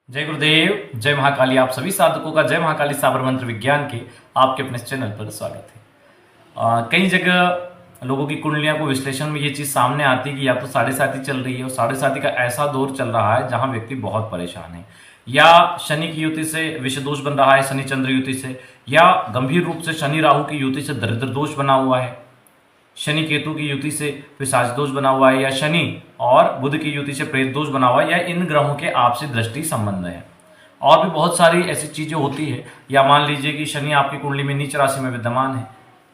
जय गुरुदेव, जय महाकाली। आप सभी साधकों का जय महाकाली साबर मंत्र विज्ञान के आपके अपने चैनल पर स्वागत है। कई जगह लोगों की कुंडलियां को विश्लेषण में ये चीज सामने आती है कि या तो साढ़े साथी चल रही है और साढ़े साथी का ऐसा दौर चल रहा है जहां व्यक्ति बहुत परेशान है, या शनि की युति से विषय दोष बन रहा है, शनि चंद्र युति से, या गंभीर रूप से शनि राहु की युति से दरिद्र दोष बना हुआ है, शनि केतु की युति से पिशाच दोष बना हुआ है, या शनि और बुध की युति से प्रेत दोष बना हुआ है, या इन ग्रहों के आपसी दृष्टि संबंध है। और भी बहुत सारी ऐसी चीजें होती है। या मान लीजिए कि शनि आपकी कुंडली में नीच राशि में विद्यमान है,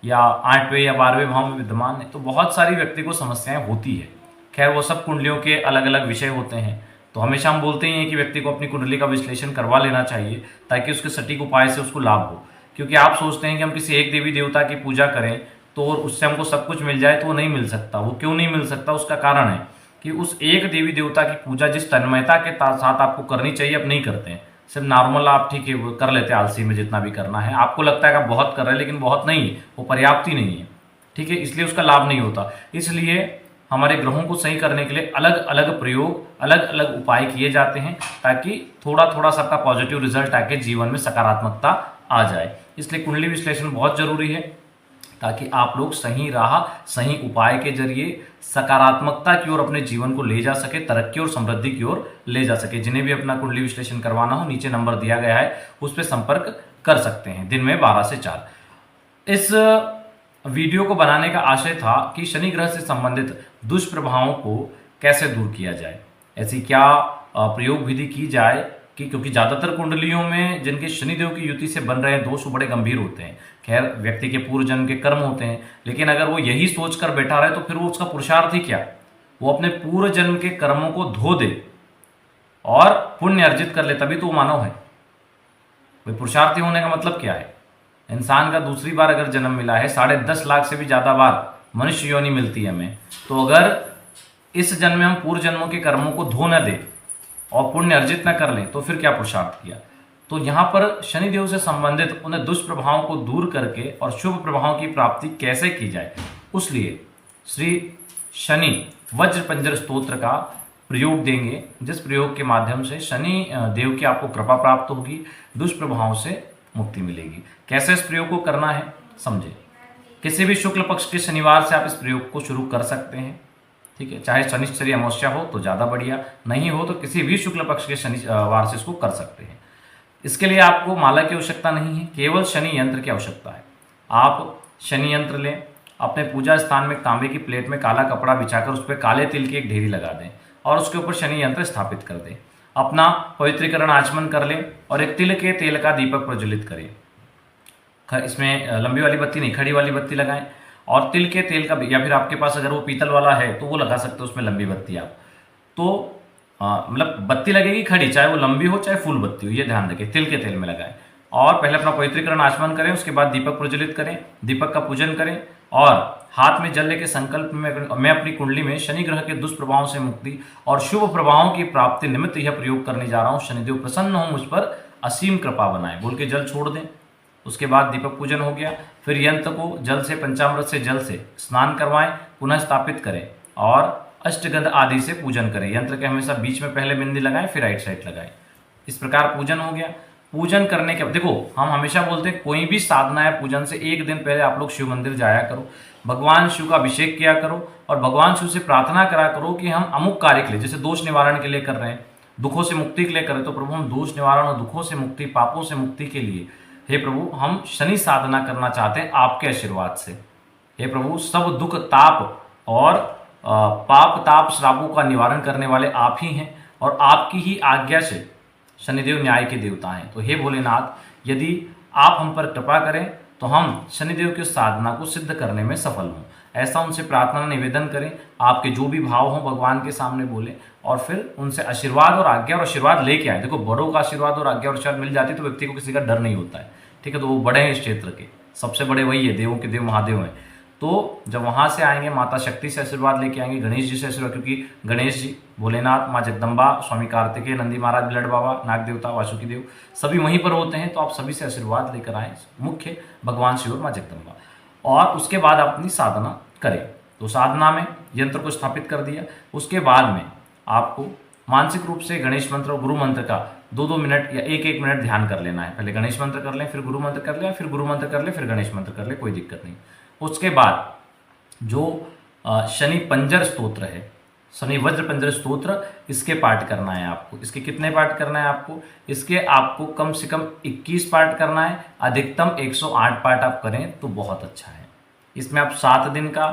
या 8वें या 12वें भाव में विद्यमान है, तो बहुत सारी व्यक्ति को समस्याएं होती है। खैर, वो सब कुंडलियों के अलग अलग विषय होते हैं। तो हमेशा हम बोलते ही हैं कि व्यक्ति को अपनी कुंडली का विश्लेषण करवा लेना चाहिए ताकि उसके सटीक उपाय से उसको लाभ हो। क्योंकि आप सोचते हैं कि हम किसी एक देवी देवता की पूजा करें तो उससे हमको सब कुछ मिल जाए, तो वो नहीं मिल सकता। वो क्यों नहीं मिल सकता? उसका कारण है कि उस एक देवी देवता की पूजा जिस तन्मयता के साथ आपको करनी चाहिए, आप नहीं करते हैं। सिर्फ नॉर्मल आप ठीक है वो कर लेते हैं, आलसी में जितना भी करना है। आपको लगता है कि आप बहुत कर रहे हैं, लेकिन बहुत नहीं है, वो पर्याप्त ही नहीं है। ठीक है, इसलिए उसका लाभ नहीं होता। इसलिए हमारे ग्रहों को सही करने के लिए अलग अलग प्रयोग, अलग अलग उपाय किए जाते हैं ताकि थोड़ा थोड़ा सबका पॉजिटिव रिजल्ट आके जीवन में सकारात्मकता आ जाए। इसलिए कुंडली विश्लेषण बहुत जरूरी है ताकि आप लोग सही राह, सही उपाय के जरिए सकारात्मकता की ओर अपने जीवन को ले जा सके, तरक्की और समृद्धि की ओर ले जा सके। जिन्हें भी अपना कुंडली विश्लेषण करवाना हो, नीचे नंबर दिया गया है, उस पर संपर्क कर सकते हैं, दिन में 12 से 4। इस वीडियो को बनाने का आशय था कि शनि ग्रह से संबंधित दुष्प्रभावों को कैसे दूर किया जाए, ऐसी क्या प्रयोग विधि की जाए कि क्योंकि ज्यादातर कुंडलियों में जिनके शनिदेव की युति से बन रहे दोष बड़े गंभीर होते हैं। खैर, व्यक्ति के पूर्व जन्म के कर्म होते हैं, लेकिन अगर वो यही सोचकर बैठा रहे तो फिर वो उसका पुरुषार्थ ही क्या? वो अपने पूर्व जन्म के कर्मों को धो दे और पुण्य अर्जित कर ले, तभी तो वो मानव है। भाई, पुरुषार्थी होने का मतलब क्या है? इंसान का दूसरी बार अगर जन्म मिला है, 10.5 लाख से भी ज्यादा बार मनुष्य योनि मिलती है हमें, तो अगर इस जन्म में हम पूर्व जन्मों के कर्मों को धो न दे और पुण्य अर्जित न कर लें तो फिर क्या पुरुषार्थ किया? तो यहाँ पर शनिदेव से संबंधित उन दुष्प्रभावों को दूर करके और शुभ प्रभावों की प्राप्ति कैसे की जाए, उसलिए श्री शनि वज्र पंजर स्तोत्र का प्रयोग देंगे, जिस प्रयोग के माध्यम से शनि देव की आपको कृपा प्राप्त होगी, दुष्प्रभावों से मुक्ति मिलेगी। कैसे इस प्रयोग को करना है समझे। किसी भी शुक्ल पक्ष के शनिवार से आप इस प्रयोग को शुरू कर सकते हैं। ठीक है, चाहे शनिश्चरी अमावस्या हो तो ज़्यादा बढ़िया, नहीं हो तो किसी भी शुक्ल पक्ष के शनिवार से इसको कर सकते हैं। इसके लिए आपको माला की आवश्यकता नहीं है, केवल शनि यंत्र की आवश्यकता है। आप शनि यंत्र लें, अपने पूजा स्थान में तांबे की प्लेट में काला कपड़ा बिछाकर उस पर काले तिल की एक ढेरी लगा दें और उसके ऊपर शनि यंत्र स्थापित कर दें। अपना पवित्रीकरण आचमन कर लें और एक तिल के तेल का दीपक प्रज्वलित करें। इसमें लंबी वाली बत्ती नहीं, खड़ी वाली बत्ती लगाएं और तिल के तेल का, या फिर आपके पास अगर वो पीतल वाला है तो वो लगा सकते हो, उसमें लंबी बत्ती आप तो मतलब बत्ती लगेगी खड़ी, चाहे वो लंबी हो चाहे फुल बत्ती हो, ये ध्यान रखें। तिल के तेल में लगाएं और पहले अपना पवित्रीकरण आचमन करें, उसके बाद दीपक प्रज्वलित करें, दीपक का पूजन करें और हाथ में जल लेके संकल्प में मैं अपनी कुंडली में शनि ग्रह के दुष्प्रभावों से मुक्ति और शुभ प्रभावों की प्राप्ति निमित्त यह प्रयोग करने जा रहा हूँ। शनिदेव प्रसन्न हो, मुझ पर असीम कृपा बनाए बोल के जल छोड़ दें। उसके बाद दीपक पूजन हो गया, फिर यंत्र को जल से, पंचामृत से जल से स्नान करवाएं, पुनः स्थापित करें और अष्टगंध आदि से पूजन करें। यंत्र के हमेशा बीच में पहले बिंदी लगाएं, फिर राइट साइड लगाएं। इस प्रकार पूजन हो गया। पूजन करने के, देखो हम हमेशा बोलते हैं कोई भी साधना या पूजन से एक दिन पहले आप लोग शिव मंदिर जाया करो, भगवान शिव का अभिषेक किया करो और भगवान शिव से प्रार्थना करा करो कि हम अमुक कार्य के लिए, जैसे दोष निवारण के लिए कर रहे हैं, दुखों से मुक्ति के लिए करें, तो प्रभु हम दोष निवारण और दुखों से मुक्ति, पापों से मुक्ति के लिए, हे प्रभु हम शनि साधना करना चाहते हैं आपके आशीर्वाद से। हे प्रभु, सब दुख ताप और पाप ताप श्रापों का निवारण करने वाले आप ही हैं और आपकी ही आज्ञा से शनिदेव न्याय के देवता हैं। तो हे भोलेनाथ, यदि आप हम पर कृपा करें तो हम शनिदेव की साधना को सिद्ध करने में सफल हों, ऐसा उनसे प्रार्थना निवेदन करें। आपके जो भी भाव हों भगवान के सामने बोलें और फिर उनसे आशीर्वाद और आज्ञा और आशीर्वाद लेके आए। देखो, बड़ों का आशीर्वाद और आज्ञा और आशीर्वाद मिल जाती है तो व्यक्ति को किसी का डर नहीं होता है। ठीक है, तो वो बड़े हैं इस क्षेत्र के, सबसे बड़े वही है, देवों के देव महादेव हैं। तो जब वहां से आएंगे, माता शक्ति से आशीर्वाद लेके आएंगे, गणेश जी से आशीर्वाद, क्योंकि गणेश जी, भोलेनाथ, माँ जगदम्बा, स्वामी कार्तिकेय, नंदी महाराज, बिलड़ बाबा, नाग देवता, वासुकी देव सभी वहीं पर होते हैं। तो आप सभी से आशीर्वाद लेकर आए, मुख्य भगवान शिव और माँ जगदम्बा, और उसके बाद आप अपनी साधना करें। तो साधना में यंत्र को स्थापित कर दिया, उसके बाद में आपको मानसिक रूप से गणेश मंत्र और गुरु मंत्र का 2-2 मिनट या 1-1 मिनट ध्यान कर लेना है। पहले गणेश मंत्र कर लें, फिर गुरु मंत्र कर लें, फिर गुरु मंत्र कर लें, फिर गणेश मंत्र कर लें, कोई दिक्कत नहीं। उसके बाद जो शनि पंजर स्तोत्र है, शनि वज्र पंजर स्तोत्र, इसके पाठ करना है आपको। इसके कितने पाठ करना है आपको? इसके आपको कम से कम 21 पाठ करना है, अधिकतम 108 पाठ आप करें तो बहुत अच्छा है। इसमें आप 7 दिन का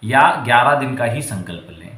या 11 दिन का ही संकल्प लें।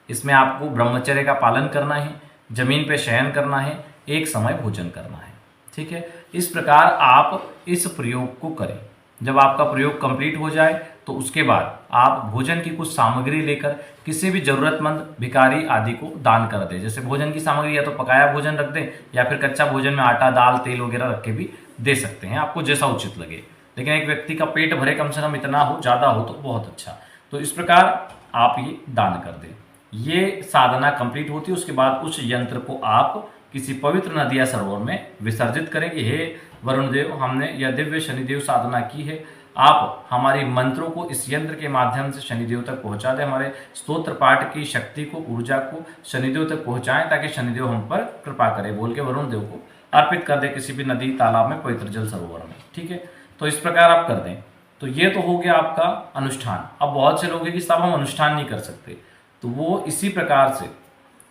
इसमें आपको ब्रह्मचर्य का पालन करना है, जमीन पे शयन करना है, एक समय भोजन करना है। ठीक है, इस प्रकार आप इस प्रयोग को करें। जब आपका प्रयोग कंप्लीट हो जाए तो उसके बाद आप भोजन की कुछ सामग्री लेकर किसी भी जरूरतमंद भिखारी आदि को दान कर दें। जैसे भोजन की सामग्री या तो पकाया भोजन रख दें या फिर कच्चा भोजन में आटा, दाल, तेल वगैरह रख के भी दे सकते हैं, आपको जैसा उचित लगे। लेकिन एक व्यक्ति का पेट भरे कम से कम इतना हो, ज़्यादा हो तो बहुत अच्छा। तो इस प्रकार आप ये दान कर दें। ये साधना कंप्लीट होती है, उसके बाद उस यंत्र को आप किसी पवित्र नदी या सरोवर में विसर्जित करें कि हे वरुण देव, हमने यह दिव्य शनिदेव साधना की है, आप हमारे मंत्रों को इस यंत्र के माध्यम से शनिदेव तक पहुंचा दें। हमारे स्तोत्र पाठ की शक्ति को, ऊर्जा को शनिदेव तक पहुंचाएं ताकि शनिदेव हम पर कृपा करें, बोल के वरुण देव को अर्पित कर दे किसी भी नदी, तालाब में, पवित्र जल सरोवर में। ठीक है, तो इस प्रकार आप कर दें। तो ये तो हो गया आपका अनुष्ठान। अब बहुत से लोग हैं कि साहब हम अनुष्ठान नहीं कर सकते, तो वो इसी प्रकार से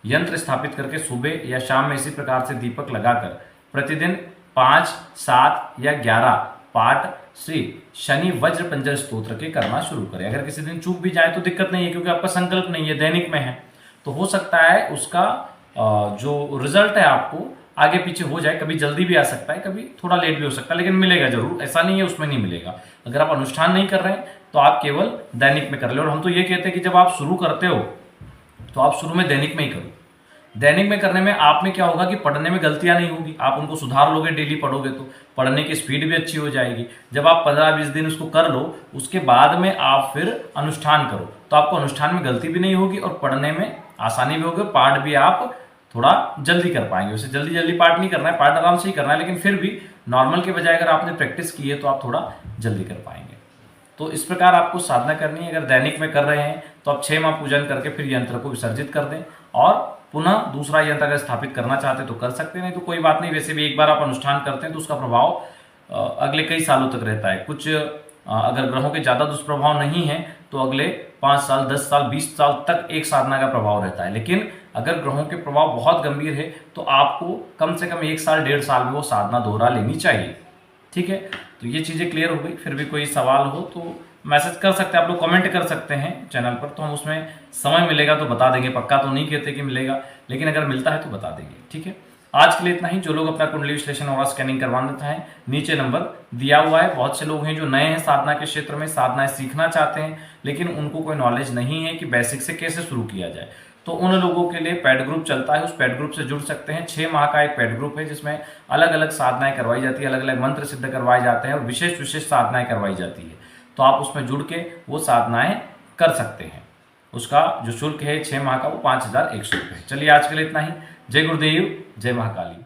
यंत्र स्थापित करके सुबह या शाम में इसी प्रकार से दीपक लगाकर प्रतिदिन 5, 7 या 11 पाठ श्री शनि वज्र पंजर स्तोत्र के करना शुरू करें। अगर किसी दिन चूक भी जाए तो दिक्कत नहीं है, क्योंकि आपका संकल्प नहीं है, दैनिक में है, तो हो सकता है उसका जो रिजल्ट है आपको आगे पीछे हो जाए। कभी जल्दी भी आ सकता है, कभी थोड़ा लेट भी हो सकता है, लेकिन मिलेगा जरूर। ऐसा नहीं है उसमें नहीं मिलेगा। अगर आप अनुष्ठान नहीं कर रहे हैं तो आप केवल दैनिक में कर ले। और हम तो ये कहते हैं कि जब आप शुरू करते हो तो आप शुरू में दैनिक में ही करो। दैनिक में करने में आप में क्या होगा कि पढ़ने में गलतियां नहीं होगी, आप उनको सुधार लोगे, डेली पढ़ोगे तो पढ़ने की स्पीड भी अच्छी हो जाएगी। जब आप 15-20 दिन उसको कर लो, उसके बाद में आप फिर अनुष्ठान करो तो आपको अनुष्ठान में गलती भी नहीं होगी और पढ़ने में आसानी भी होगी, पाठ भी आप थोड़ा जल्दी कर पाएंगे। वैसे जल्दी जल्दी पाठ नहीं करना है, पाठ आराम से ही करना है, लेकिन फिर भी नॉर्मल के बजाय अगर आपने प्रैक्टिस की है तो आप थोड़ा जल्दी कर पाएंगे। तो इस प्रकार आपको साधना करनी है। अगर दैनिक में कर रहे हैं तो आप 6 माह पूजन करके फिर यंत्र को विसर्जित कर दें और पुनः दूसरा यंत्र अगर स्थापित करना चाहते हैं तो कर सकते हैं, नहीं तो कोई बात नहीं। वैसे भी एक बार आप अनुष्ठान करते हैं तो उसका प्रभाव अगले कई सालों तक रहता है। कुछ अगर ग्रहों के ज़्यादा दुष्प्रभाव नहीं है तो अगले 5 साल, 10 साल, 20 साल तक एक साधना का प्रभाव रहता है। लेकिन अगर ग्रहों के प्रभाव बहुत गंभीर है तो आपको कम से कम 1 साल, 1.5 साल में वो साधना दोहरा लेनी चाहिए। ठीक है, तो ये चीज़ें क्लियर हो गई। फिर भी कोई सवाल हो तो मैसेज कर सकते हैं, आप लोग कमेंट कर सकते हैं चैनल पर, तो हम उसमें समय मिलेगा तो बता देंगे। पक्का तो नहीं कहते कि मिलेगा, लेकिन अगर मिलता है तो बता देंगे। ठीक है, आज के लिए इतना ही। जो लोग अपना कुंडली विश्लेषण और स्कैनिंग करवाना चाहें, नीचे नंबर दिया हुआ है। बहुत से लोग हैं जो नए हैं साधना के क्षेत्र में, साधनाएं सीखना चाहते हैं, लेकिन उनको कोई नॉलेज नहीं है कि बेसिक से कैसे शुरू किया जाए। तो उन लोगों के लिए पेड ग्रुप चलता है, उस पेड ग्रुप से जुड़ सकते हैं। 6 माह का एक पेड ग्रुप है जिसमें अलग अलग साधनाएं करवाई जाती है, अलग अलग मंत्र सिद्ध करवाए जाते हैं और विशेष विशेष साधनाएं करवाई जाती है। तो आप उसमें जुड़ के वो साधनाएं कर सकते हैं। उसका जो शुल्क है 6 माह का वो 5100 रुपये। चलिए आज के लिए इतना ही। जय गुरुदेव, जय महाकाली।